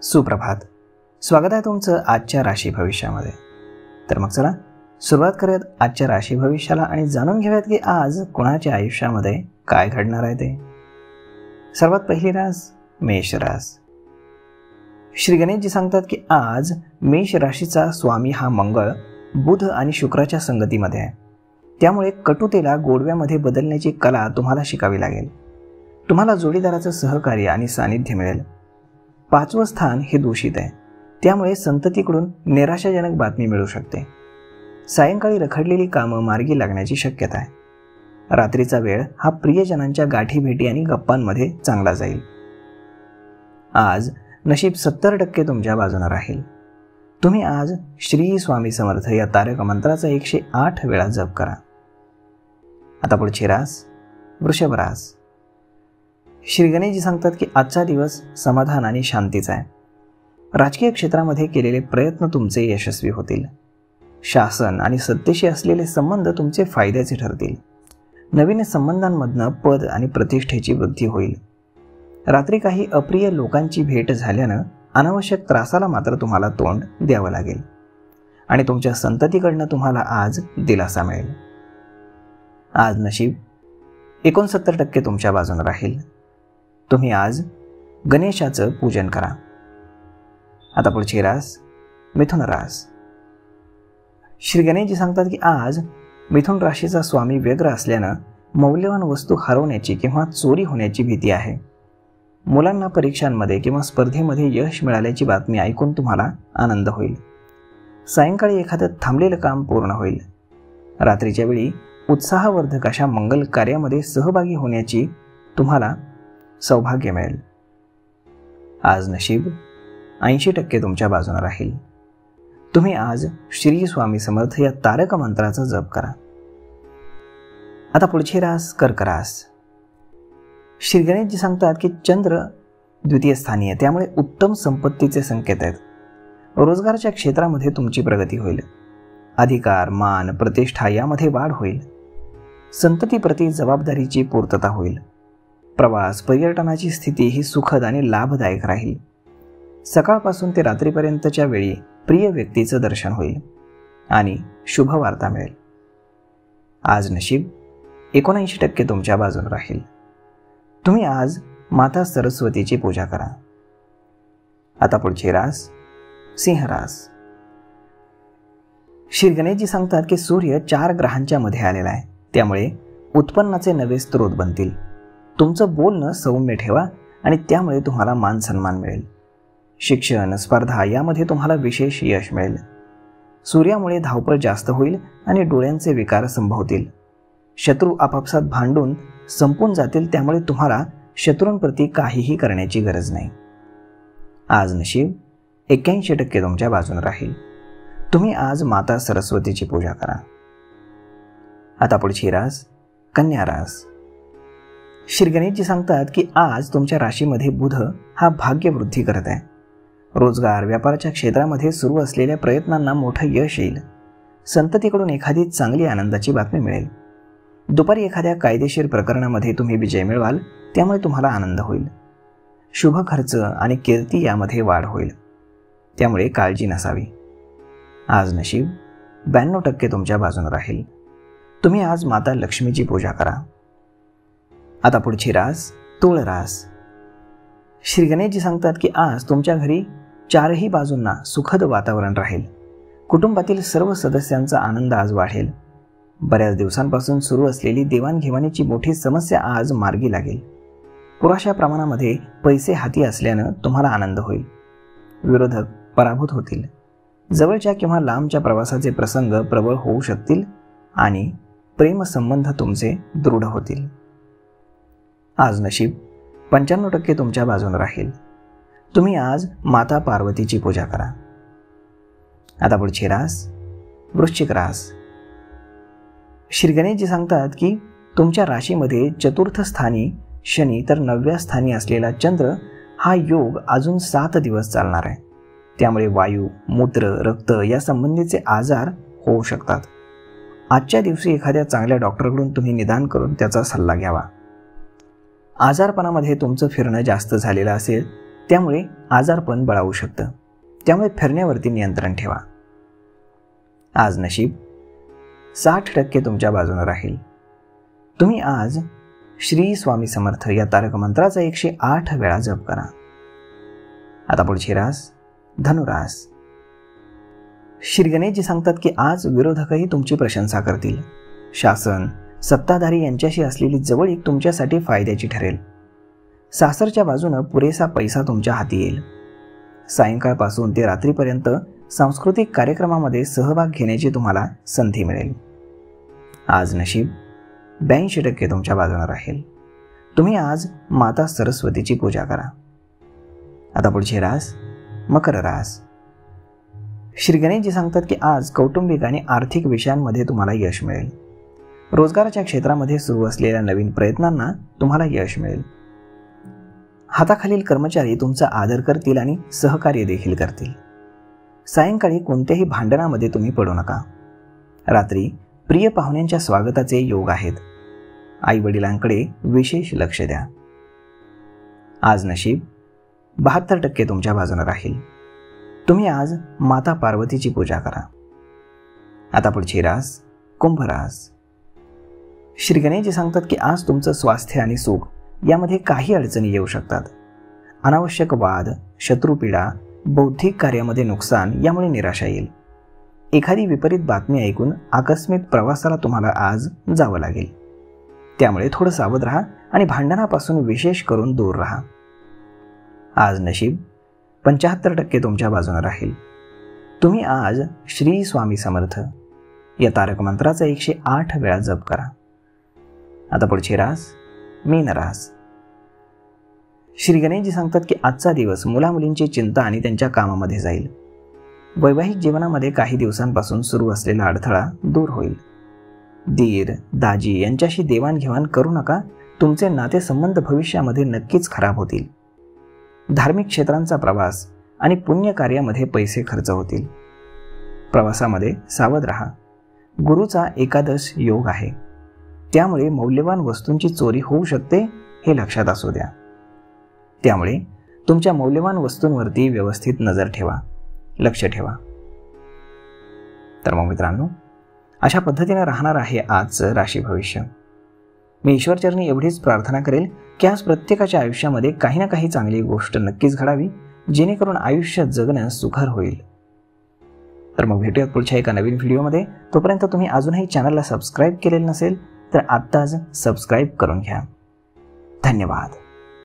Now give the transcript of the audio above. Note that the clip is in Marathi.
सुप्रभात. स्वागत आहे तुमचं आजच्या राशी भविष्यामध्ये. तर मग चला सुरुवात करूयात आजच्या राशी भविष्याला आणि जाणून घेऊयात की आज कोणाच्या आयुष्यामध्ये काय घडणार आहे ते. सर्वात पहिली रास मेष रास. श्री गणेशजी सांगतात की आज मेष राशीचा स्वामी हा मंगळ बुध आणि शुक्राच्या संगतीमध्ये आहे. त्यामुळे कटुतेला गोडव्यामध्ये बदलण्याची कला तुम्हाला शिकावी लागेल. तुम्हाला जोडीदाराचं सहकार्य आणि सानिध्य मिळेल. 5वं स्थान हे दूषित आहे, त्यामुळे संततीकडून निराशाजनक बातमी मिळू शकते. सायंकाळी रखडलेली कामं मार्गी लागण्याची शक्यता आहे. रात्रीचा वेळ हा प्रियजनांच्या गाठी भेटी आणि गप्पांमध्ये चांगला जाईल. आज नशीब 70% तुमच्या बाजूने राहील. तुम्ही आज श्री स्वामी समर्थ या तारक मंत्राचा 108 वेळा जप करा. आता पुढची रास वृषभ रास. श्री गणेशजी सांगतात की आजचा दिवस समाधान आणि शांतीचा आहे. राजकीय क्षेत्रामध्ये केलेले प्रयत्न तुमचे यशस्वी होतील. शासन आणि सत्तेशी असलेले संबंध तुमचे फायद्याचे ठरतील. नवीन संबंधांमधनं पद आणि प्रतिष्ठेची वृद्धी होईल. रात्री काही अप्रिय लोकांची भेट झाल्यानं अनावश्यक त्रासाला मात्र तुम्हाला तोंड द्यावं लागेल आणि तुमच्या संततीकडनं तुम्हाला आज दिलासा मिळेल. आज नशीब 69% तुमच्या बाजूने राहील. तुम्ही आज गणेशाचं पूजन करा. आता पुढची रास मिथुन रास. श्री गणेशजी सांगतात की आज मिथुन राशीचा स्वामी व्यग्र असल्यानं मौल्यवान वस्तू हरवण्याची किंवा चोरी होण्याची भीती आहे. मुलांना परीक्षांमध्ये किंवा स्पर्धेमध्ये यश मिळाल्याची बातमी ऐकून तुम्हाला आनंद होईल. सायंकाळी एखादं थांबलेलं काम पूर्ण होईल. रात्रीच्या वेळी उत्साहवर्धक अशा मंगल कार्यामध्ये सहभागी होण्याची तुम्हाला सौभाग्य मिळेल. आज नशीब 80% तुमच्या बाजूने राहील. तुम्ही आज श्री स्वामी समर्थ या तारक मंत्राचा जप करा. आता पुढची रास कर्क रास. श्री गणेशजी सांगतात की चंद्र द्वितीय स्थानी आहे, त्यामुळे उत्तम संपत्तीचे संकेत आहेत. रोजगाराच्या क्षेत्रामध्ये तुमची प्रगती होईल. अधिकार, मान, प्रतिष्ठा यामध्ये वाढ होईल. संततीप्रती जबाबदारीची पूर्तता होईल. प्रवास, पर्यटनाची स्थिती ही सुखद आणि लाभदायक राहील. सकाळपासून ते रात्रीपर्यंतच्या वेळी प्रिय व्यक्तीचं दर्शन होईल आणि शुभ वार्ता मिळेल. आज नशीब 79% तुमच्या बाजूने राहील. तुम्ही आज माता सरस्वतीची पूजा करा. आता पुढची रास सिंह रास. श्री गणेशजी सांगतात की सूर्य 4 ग्रहांच्या मध्ये आलेला आहे, त्यामुळे उत्पन्नाचे नवे स्रोत बनतील. तुमचं बोलणं सौम्य ठेवा आणि त्यामुळे तुम्हाला मान सन्मान मिळेल. शिक्षण, स्पर्धा यामध्ये तुम्हाला विशेष यश मिळेल. सूर्यामुळे धावपळ जास्त होईल आणि डोळ्यांचे विकार संभवतील. शत्रू आपापसात भांडून संपून जातील, त्यामुळे तुम्हाला शत्रूंप्रती काहीही करण्याची गरज नाही. आज नशीब 81% तुमच्या बाजूने राहील. तुम्ही आज माता सरस्वतीची पूजा करा. आता पुढची रास कन्या रास. श्री गणेशजी सांगतात की आज तुमच्या राशीमध्ये बुध हा भाग्यवृद्धी करत आहे. रोजगार, व्यापाराच्या क्षेत्रामध्ये सुरू असलेल्या प्रयत्नांना मोठं यश येईल. संततीकडून एखादी चांगली आनंदाची बातमी मिळेल. दुपारी एखाद्या कायदेशीर प्रकरणामध्ये तुम्ही विजय मिळवाल, त्यामुळे तुम्हाला आनंद होईल. शुभ खर्च आणि कीर्ती यामध्ये वाढ होईल, त्यामुळे काळजी नसावी. आज नशीब 92% तुमच्या बाजूने राहील. तुम्ही आज माता लक्ष्मीची पूजा करा. आता पुढची रास तुळ रास. श्री गणेशजी सांगतात की आज तुमच्या घरी 4ही बाजूंना सुखद वातावरण राहील. कुटुंबातील सर्व सदस्यांचा आनंद आज वाढेल. बऱ्याच दिवसांपासून सुरू असलेली देवाणघेवाणीची मोठी समस्या आज मार्गी लागेल. पुरेशा प्रमाणामध्ये पैसे हाती असल्यानं तुम्हाला आनंद होईल. विरोधक पराभूत होतील. जवळच्या किंवा लांबच्या प्रवासाचे प्रसंग प्रबळ होऊ शकतील आणि प्रेमसंबंध तुमचे दृढ होतील. आज नशीब 95% तुमच्या बाजूने राहील. तुम्ही आज माता पार्वतीची पूजा करा. आता पुढची रास वृश्चिक रास. श्री गणेशजी सांगतात की तुमच्या राशीमध्ये 4th स्थानी शनी तर 9व्या स्थानी असलेला चंद्र हा योग अजून 7 दिवस चालणार आहे. त्यामुळे वायू, मूत्र, रक्त या संबंधीचे आजार होऊ शकतात. आजच्या दिवशी एखाद्या चांगल्या डॉक्टरकडून तुम्ही निदान करून त्याचा सल्ला घ्यावा. आजारपणामध्ये तुमचं फिरणं जास्त झालेलं असेल त्यामुळे आजारपण बळावू शकतं. त्यामुळे फिरण्यावरती नियंत्रण ठेवा. आज नशीब 60% तुमच्या बाजूने राहील. तुम्ही आज श्री स्वामी समर्थ या तारक मंत्राचा 108 वेळा जप करा. आता पुढची रास धनुरास. श्री गणेशजी सांगतात की आज विरोधकही तुमची प्रशंसा करतील. शासन, सत्ताधारी यांच्याशी असलेली जवळीक तुमच्यासाठी फायद्याची ठरेल. सासरच्या बाजूनं पुरेसा पैसा तुमच्या हाती येईल. सायंकाळपासून ते रात्रीपर्यंत सांस्कृतिक कार्यक्रमामध्ये सहभाग घेण्याची तुम्हाला संधी मिळेल. आज नशीब 82% तुमच्या बाजूने राहील. तुम्ही आज माता सरस्वतीची पूजा करा. आता पुढची रास मकर रास. श्री गणेशजी सांगतात की आज कौटुंबिक आणि आर्थिक विषयांमध्ये तुम्हाला यश मिळेल. रोजगाराच्या क्षेत्रामध्ये सुरू असलेल्या नवीन प्रयत्नांना तुम्हाला यश मिळेल. हाताखालील कर्मचारी तुमचा आदर करतील आणि सहकार्य देखील करतील. सायंकाळी कोणत्याही भांडणामध्ये तुम्ही पडू नका. रात्री प्रिय पाहुण्यांच्या स्वागताचे योग आहेत. आई वडिलांकडे विशेष लक्ष द्या. आज नशीब 72% तुमच्या बाजूने राहील. तुम्ही आज माता पार्वतीची पूजा करा. आता पुढची रास कुंभ रास. श्री गणेशजी सांगतात की आज तुमचं स्वास्थ्य आणि सुख यामध्ये काही अडचणी येऊ शकतात. अनावश्यक वाद, शत्रुपीडा, बौद्धिक कार्यामध्ये नुकसान यामुळे निराशा येईल. एखादी विपरीत बातमी ऐकून आकस्मिक प्रवासाला तुम्हाला आज जावं लागेल. त्यामुळे थोडं सावध राहा आणि भांडणापासून विशेष करून दूर राहा. आज नशीब 75% तुमच्या बाजूने राहील. तुम्ही आज श्री स्वामी समर्थ या तारक मंत्राचा 108 वेळा जप करा. आता पुढची रास मीन रास. श्री गणेशजी सांगतात की आजचा दिवस मुलामुलींची चिंता आणि त्यांच्या कामामध्ये जाईल. वैवाहिक जीवनामध्ये काही दिवसांपासून सुरू असलेला अडथळा दूर होईल. दीर दाजी यांच्याशी देवाणघेवाण करू नका. तुमचे नातेसंबंध भविष्यामध्ये नक्कीच खराब होतील. धार्मिक क्षेत्रांचा प्रवास आणि पुण्य कार्यामध्ये पैसे खर्च होतील. प्रवासामध्ये सावध राहा. गुरुचा एकादश योग आहे. त्यामुळे मौल्यवान वस्तूंची चोरी होऊ शकते हे लक्षात असू द्या. त्यामुळे तुमच्या मौल्यवान वस्तूंवरती व्यवस्थित नजर ठेवा, लक्ष ठेवा. तर मग मित्रांनो, अशा पद्धतीने राहणार आहे आजचं राशी भविष्य. मी ईश्वरचरणी एवढीच प्रार्थना करेल की आज प्रत्येकाच्या आयुष्यामध्ये काही ना काही चांगली गोष्ट नक्कीच घडावी, जेणेकरून आयुष्य जगणं सुखर होईल. तर मग भेटूयात पुढच्या एका नवीन व्हिडिओमध्ये. तोपर्यंत तुम्ही अजूनही चॅनलला सबस्क्राईब केलेलं नसेल तर आत्ताच सबस्क्राईब करून घ्या. धन्यवाद.